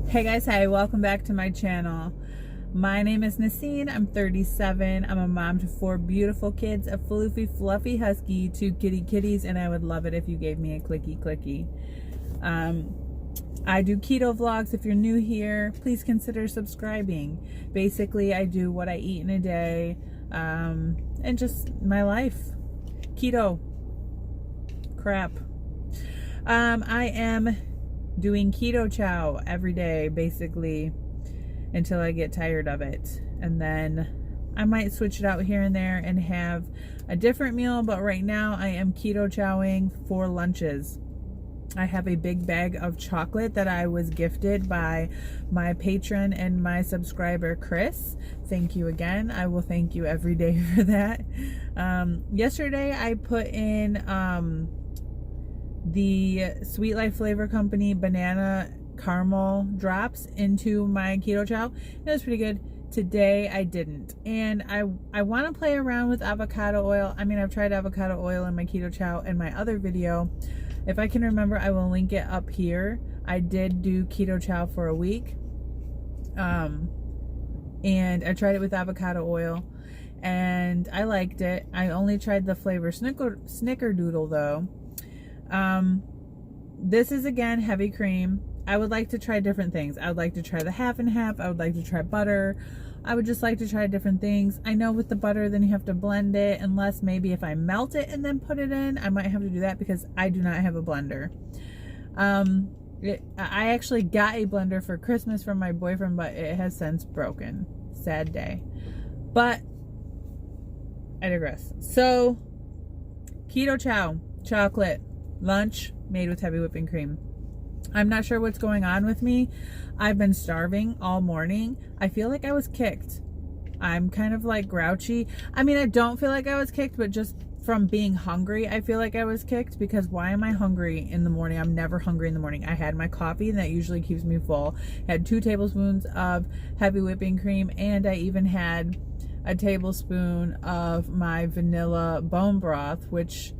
Hey guys, hi, welcome back to my channel. My name is Nacine, I'm 37, I'm a mom to 4 beautiful kids, a floofy fluffy husky, 2 kitty kitties, and I would love it if you gave me a clicky clicky. I do keto vlogs. If you're new here, please consider subscribing. Basically, I do what I eat in a day, and just my life. Keto crap. I am doing Keto Chow every day, basically, until I get tired of it. And then I might switch it out here and there and have a different meal, but right now I am Keto Chowing for lunches. I have a big bag of chocolate that I was gifted by my patron and my subscriber, Chris. Thank you again. I will thank you every day for that. Yesterday I put in the Sweet Life Flavor Company banana caramel drops into my Keto Chow. It was pretty good. Today I didn't, and I want to play around with avocado oil. I mean, I've tried avocado oil in my Keto Chow in my other video. If I can remember, I will link it up here. I did do Keto Chow for a week, and I tried it with avocado oil and I liked it. I only tried the flavor snickerdoodle though. This is again heavy cream. I would like to try different things. I would like to try the half and half. I would like to try butter. I would just like to try different things. I know with the butter, then you have to blend it, unless maybe if I melt it and then put it in, I might have to do that because I do not have a blender. I actually got a blender for Christmas from my boyfriend, but it has since broken. Sad day. But I digress. So, Keto Chow, chocolate, lunch made with heavy whipping cream. I'm not sure what's going on with me. I've been starving all morning. I feel like I was kicked. I'm kind of like grouchy. I mean, I don't feel like I was kicked, but just from being hungry, I feel like I was kicked, because why am I hungry in the morning? I'm never hungry in the morning. I had my coffee and that usually keeps me full. Had 2 tablespoons of heavy whipping cream, and I even had a tablespoon of my vanilla bone broth, which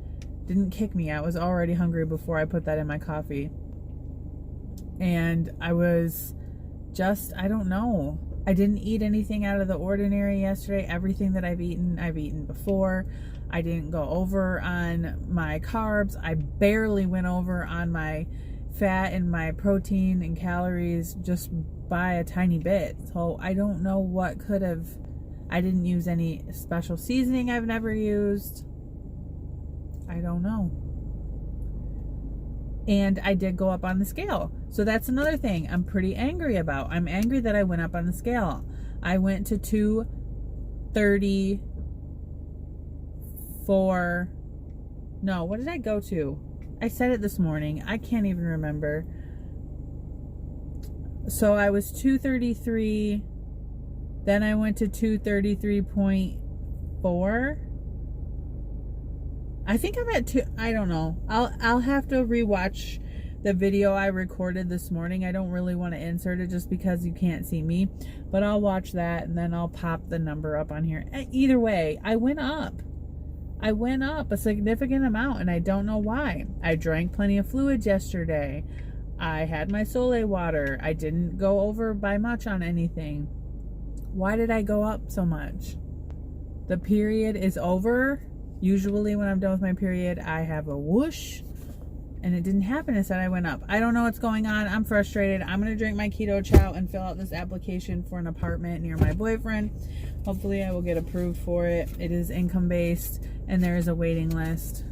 didn't kick me. I was already hungry before I put that in my coffee. And I was just, I don't know. I didn't eat anything out of the ordinary yesterday. Everything that I've eaten before. I didn't go over on my carbs. I barely went over on my fat and my protein and calories, just by a tiny bit. So I don't know what could have, I didn't use any special seasoning I've never used. I don't know. And I did go up on the scale. So that's another thing I'm pretty angry about. I'm angry that I went up on the scale. I went to 234. No, what did I go to? I said it this morning. I can't even remember. So I was 233. Then I went to 233.4. I think I'm at 2. I don't know. I'll have to rewatch the video I recorded this morning. I don't really want to insert it just because you can't see me, but I'll watch that and then I'll pop the number up on here. Either way, I went up. I went up a significant amount, and I don't know why. I drank plenty of fluids yesterday. I had my Sole water. I didn't go over by much on anything. Why did I go up so much? The period is over. Usually when I'm done with my period, I have a whoosh, and it didn't happen. Instead, I went up. I don't know what's going on. I'm frustrated. I'm going to drink my Keto Chow and fill out this application for an apartment near my boyfriend. Hopefully, I will get approved for it. It is income-based, and there is a waiting list.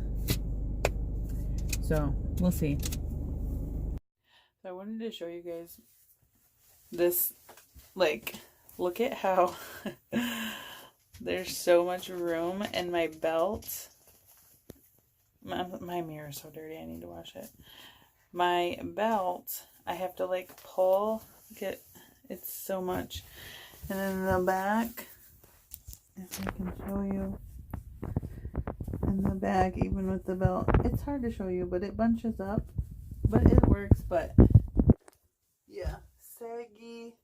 So, we'll see. So, I wanted to show you guys this, like, look at how... There's so much room in my belt. My mirror is so dirty. I need to wash it. My belt, I have to like pull. It's so much. And then in the back, if I can show you. In the back, even with the belt, it's hard to show you, but it bunches up. But it works. But yeah, saggy.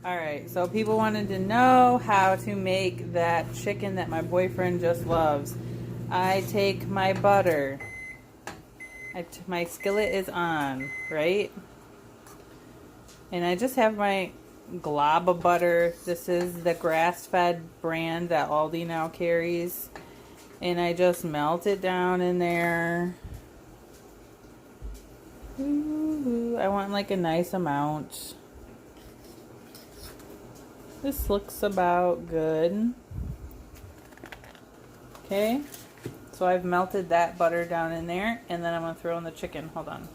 Alright, so people wanted to know how to make that chicken that my boyfriend just loves. I take my butter. My skillet is on, right? And I just have my glob of butter. This is the grass-fed brand that Aldi now carries. And I just melt it down in there. Ooh, I want like a nice amount. This looks about good. Okay, so I've melted that butter down in there, and then I'm gonna throw in the chicken. Hold on.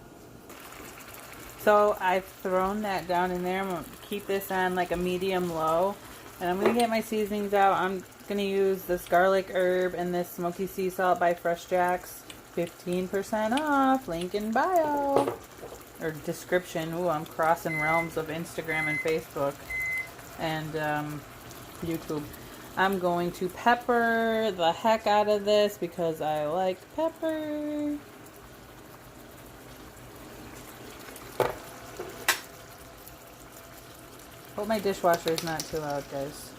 So I've thrown that down in there. I'm gonna keep this on like a medium low, and I'm gonna get my seasonings out. I'm gonna use this garlic herb and this smoky sea salt by Fresh Jax. 15% off. Link in bio or description. Ooh, I'm crossing realms of Instagram and Facebook and YouTube. I'm going to pepper the heck out of this because I like pepper. Hope my dishwasher is not too loud, guys.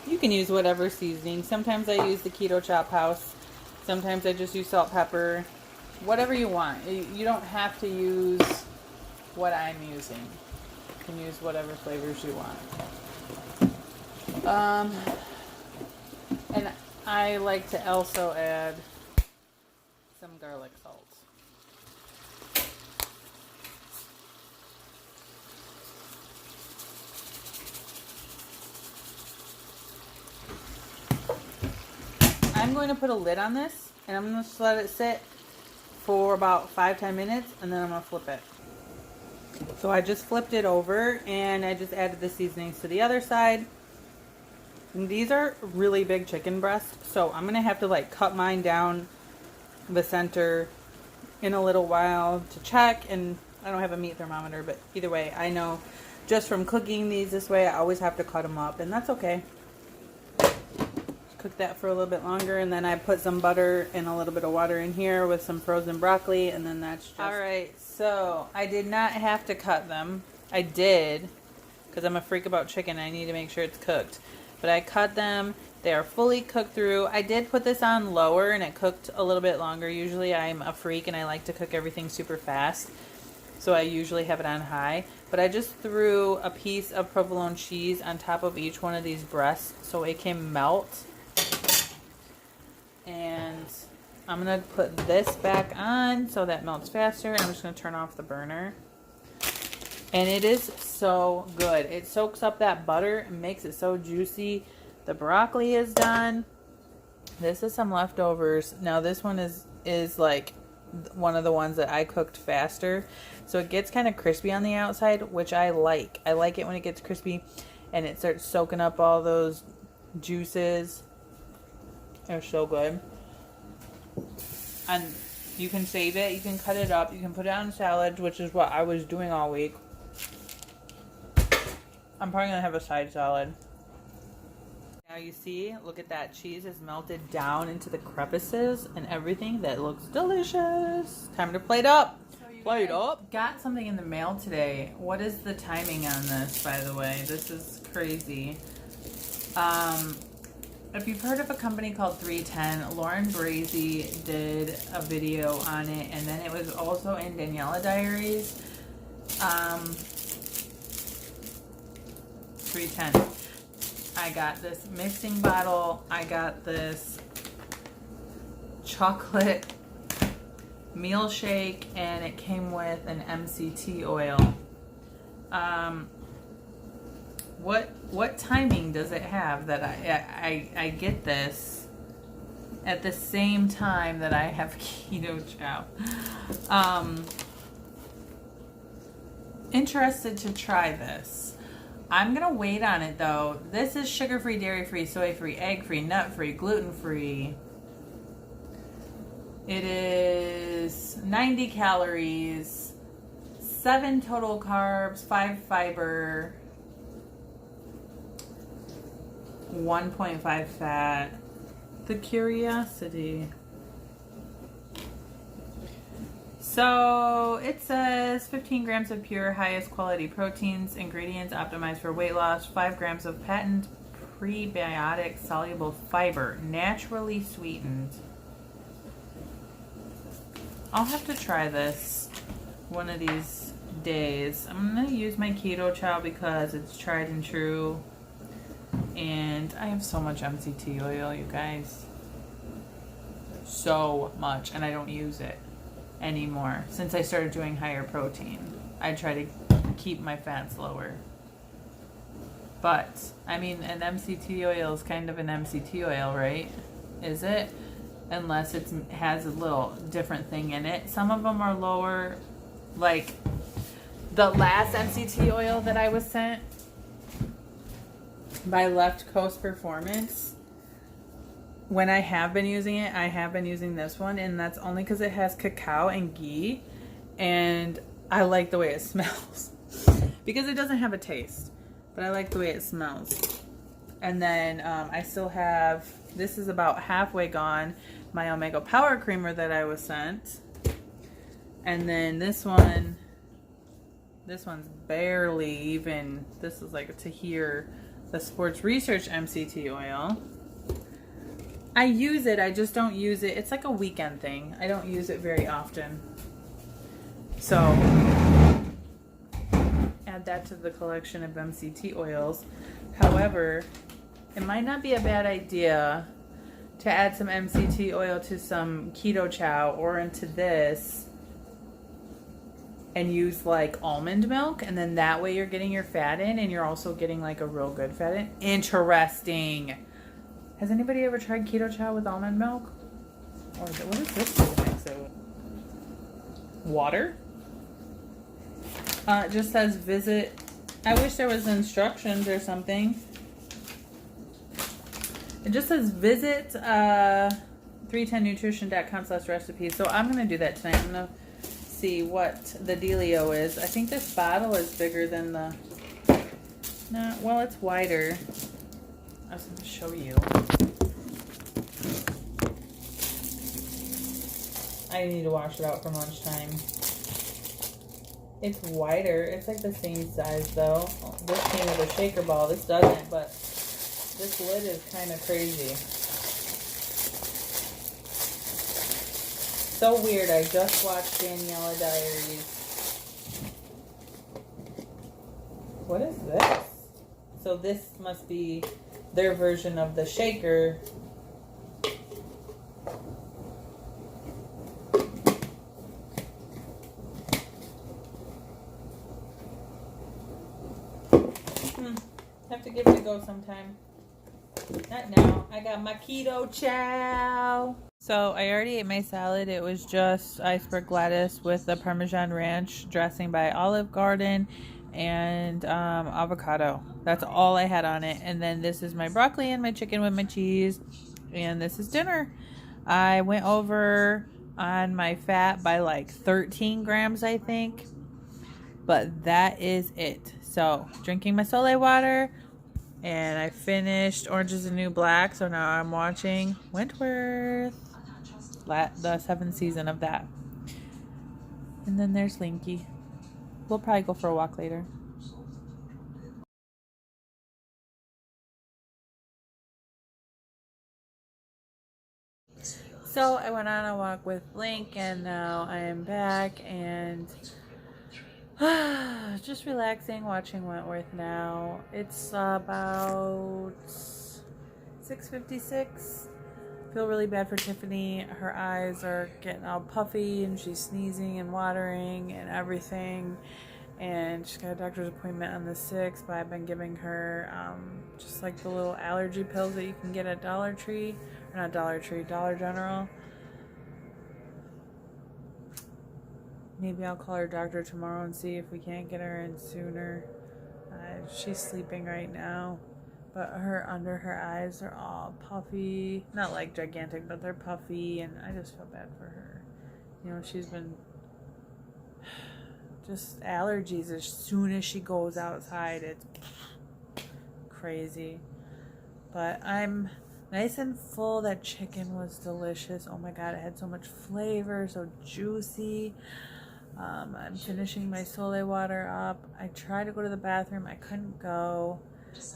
You can use whatever seasoning. Sometimes I use the Keto Chow House. Sometimes I just use salt, pepper. Whatever you want. You don't have to use what I'm using. You can use whatever flavors you want. And I like to also add some garlic salt. I'm going to put a lid on this, and I'm going to just let it sit for about 5-10 minutes, and then I'm going to flip it. So I just flipped it over, and I just added the seasonings to the other side. And these are really big chicken breasts, so I'm going to have to like cut mine down the center in a little while to check, and I don't have a meat thermometer, but either way, I know just from cooking these this way, I always have to cut them up, and that's okay. Cook that for a little bit longer, and then I put some butter and a little bit of water in here with some frozen broccoli, and then that's just... Alright, so I did not have to cut them. I did, because I'm a freak about chicken. I need to make sure it's cooked. But I cut them. They are fully cooked through. I did put this on lower, and it cooked a little bit longer. Usually I'm a freak, and I like to cook everything super fast. So I usually have it on high. But I just threw a piece of provolone cheese on top of each one of these breasts so it can melt. And I'm going to put this back on so that melts faster. And I'm just going to turn off the burner. And it is so good. It soaks up that butter and makes it so juicy. The broccoli is done. This is some leftovers. Now this one is like one of the ones that I cooked faster. So it gets kind of crispy on the outside, which I like. I like it when it gets crispy and it starts soaking up all those juices. They're so good. And you can save it. You can cut it up. You can put it on salad, which is what I was doing all week. I'm probably going to have a side salad. Now you see, look at that. Cheese is melted down into the crevices and everything. That looks delicious. Time to plate up. Plate up. Got something in the mail today. What is the timing on this, by the way? This is crazy. If you've heard of a company called 310, Lauren Brazy did a video on it, and then it was also in Daniela Diaries. 310. I got this mixing bottle. I got this chocolate meal shake, and it came with an MCT oil. What timing does it have that I get this at the same time that I have Keto Chow? Interested to try this. I'm gonna wait on it though. This is sugar-free, dairy-free, soy-free, egg-free, nut-free, gluten-free. It is 90 calories, 7 total carbs, 5 fiber, 1.5 fat. The curiosity. So it says 15 grams of pure, highest quality proteins, ingredients optimized for weight loss, 5 grams of patent prebiotic soluble fiber, naturally sweetened. I'll have to try this one of these days. I'm going to use my Keto Chow because it's tried and true. And I have so much MCT oil, you guys. So much. And I don't use it anymore since I started doing higher protein. I try to keep my fats lower. But, I mean, an MCT oil is kind of an MCT oil, right? Is it? Unless it has a little different thing in it. Some of them are lower. Like, the last MCT oil that I was sent by Left Coast Performance, when I have been using it, I have been using this one, and that's only because it has cacao and ghee, and I like the way it smells. Because it doesn't have a taste, but I like the way it smells. And then I still have, this is about halfway gone, my Omega Power Creamer that I was sent. And then this one's barely even, this is like to here, the Sports Research MCT oil. I use it, I just don't use it. It's like a weekend thing. I don't use it very often. So, add that to the collection of MCT oils. However, it might not be a bad idea to add some MCT oil to some Keto Chow or into this and use like almond milk, and then that way you're getting your fat in and you're also getting like a real good fat in. Interesting. Has anybody ever tried Keto Chow with almond milk? Or what is this to mix it with? Water? It just says visit. I wish there was instructions or something. It just says visit 310nutrition.com/recipe. So I'm going to do that tonight. I'm going to see what the dealio is. I think this bottle is bigger than the... No, well, it's wider. I was going to show you. I need to wash it out for lunchtime. It's wider. It's like the same size though. This came with a shaker ball. This doesn't, but this lid is kind of crazy. So weird. I just watched Daniela Diaries. What is this? So this must be their version of the shaker. Have to give it a go sometime. Not now. I got my Keto Chow. So I already ate my salad. It was just iceberg lettuce with the Parmesan ranch dressing by Olive Garden and avocado. That's all I had on it. And then this is my broccoli and my chicken with my cheese. And this is dinner. I went over on my fat by like 13 grams, I think. But that is it. So drinking my Soleil water. And I finished Orange is the New Black. So now I'm watching Wentworth. The 7th season of that. And then there's Linky. We'll probably go for a walk later. So I went on a walk with Link and now I am back and just relaxing, watching Wentworth now. It's about 6:56. Feel really bad for Tiffany. Her eyes are getting all puffy and she's sneezing and watering and everything. And she's got a doctor's appointment on the 6th, but I've been giving her just like the little allergy pills that you can get at Dollar Tree. Or not Dollar Tree, Dollar General. Maybe I'll call her doctor tomorrow and see if we can't get her in sooner. She's sleeping right now. But under her eyes are all puffy. Not like gigantic, but they're puffy. And I just feel bad for her. You know, she's been just allergies as soon as she goes outside. It's crazy. But I'm nice and full. That chicken was delicious. Oh my god, it had so much flavor, so juicy. I'm finishing my sole water up. I tried to go to the bathroom. I couldn't go.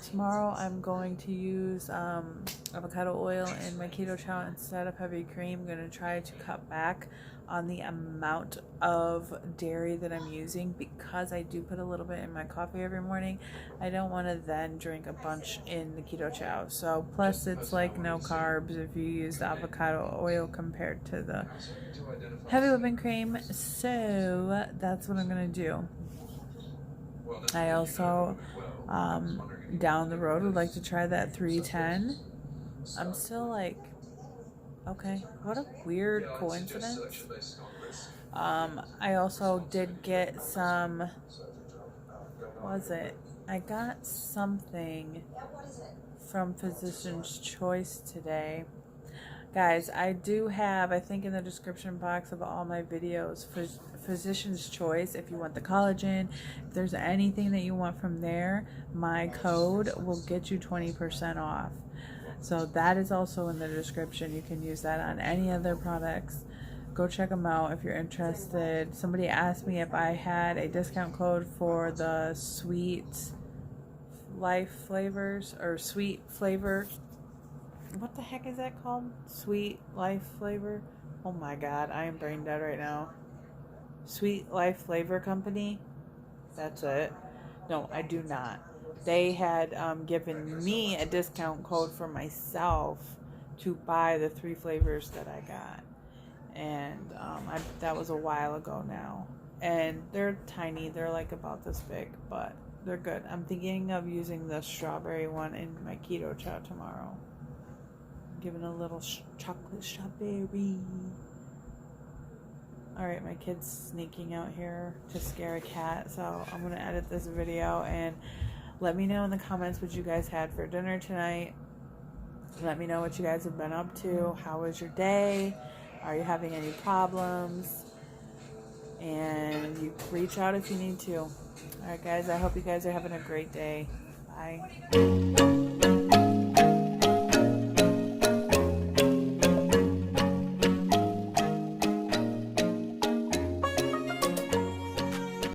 Tomorrow I'm going to use avocado oil in my Keto Chow instead of heavy cream. I'm going to try to cut back on the amount of dairy that I'm using because I do put a little bit in my coffee every morning. I don't want to then drink a bunch in the Keto Chow. So plus it's like no carbs if you use the avocado oil compared to the heavy whipping cream. So that's what I'm going to do. I also down the road would like to try that 310. I'm still like, okay, what a weird coincidence. I also did get some, what was it? I got something from Physician's Choice today. Guys, I do have, I think in the description box of all my videos, Physician's Choice, if you want the collagen, if there's anything that you want from there, my code will get you 20% off. So that is also in the description. You can use that on any other products. Go check them out if you're interested. Somebody asked me if I had a discount code for the sweet life flavors, or sweet flavor. What the heck is that called? Sweet Life Flavor? Oh my god, I am brain dead right now. Sweet Life Flavor Company? That's it. No, I do not. They had given me a discount code for myself to buy the 3 flavors that I got. And that was a while ago now. And they're tiny. They're like about this big, but they're good. I'm thinking of using the strawberry one in my Keto Chow tomorrow. Giving a little chocolate strawberry. Alright, my kid's sneaking out here to scare a cat, so I'm going to edit this video and let me know in the comments what you guys had for dinner tonight. Let me know what you guys have been up to. How was your day? Are you having any problems? And you reach out if you need to. Alright guys, I hope you guys are having a great day. Bye.